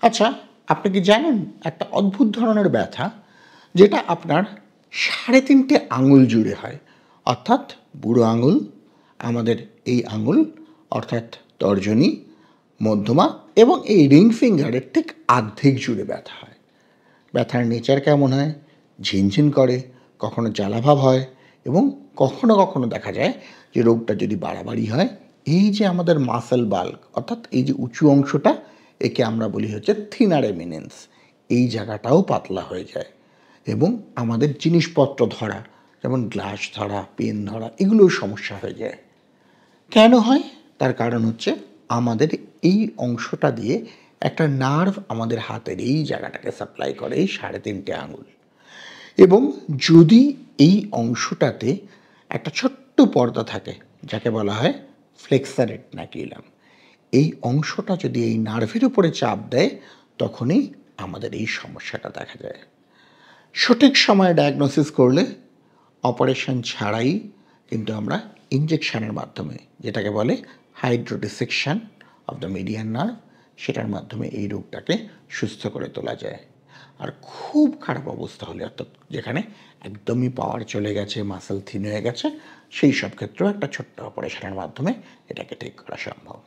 আচ্ছা, আপনি কি জানেন একটা অদ্ভুত ধরনের ব্যথা যেটা আপনার ৩.৫ আঙুল জুড়ে হয়, অর্থাৎ বুড়ো আঙুল, আমাদের এই আঙুল অর্থাৎ তর্জনী, মধ্যমা এবং এই রিং ফিঙ্গারের ঠিক আর্ধেক জুড়ে ব্যথা হয়। ব্যথার নেচার কেমন হয়? ঝিনঝিন করে, কখনো জ্বালাভাব হয় এবং কখনো কখনো দেখা যায় যে রোগটা যদি বাড়াবাড়ি হয়, এই যে আমাদের মাসল বাল্ক অর্থাৎ এই যে উঁচু অংশটা, একে আমরা বলি হচ্ছে থিনার এমিনেন্স, এই জায়গাটাও পাতলা হয়ে যায় এবং আমাদের জিনিসপত্র ধরা, যেমন গ্লাস ধরা, পেন ধরা, এগুলোও সমস্যা হয়ে যায়। কেন হয়? তার কারণ হচ্ছে আমাদের এই অংশটা দিয়ে একটা নার্ভ আমাদের হাতের এই জায়গাটাকে সাপ্লাই করে, এই ৩.৫ আঙুল। এবং যদি এই অংশটাতে একটা ছোট্ট পর্দা থাকে যাকে বলা হয় ফ্লেক্সার রেটিনাকিউলাম, এই অংশটা যদি এই নার্ভের উপরে চাপ দেয়, তখনই আমাদের এই সমস্যাটা দেখা যায়। সঠিক সময়ে ডায়াগনোসিস করলে অপারেশন ছাড়াই কিন্তু আমরা ইনজেকশনের মাধ্যমে, যেটাকে বলে হাইড্রোডিসেকশন অফ দ্য মিডিয়ান নার্ভ, সেটার মাধ্যমে এই রোগটাকে সুস্থ করে তোলা যায়। আর খুব খারাপ অবস্থা হলে, অর্থাৎ যেখানে একদমই পাওয়ার চলে গেছে, মাসল থিন হয়ে গেছে, সেই সব ক্ষেত্রেও একটা ছোট্ট অপারেশনের মাধ্যমে এটাকে ঠিক করা সম্ভব।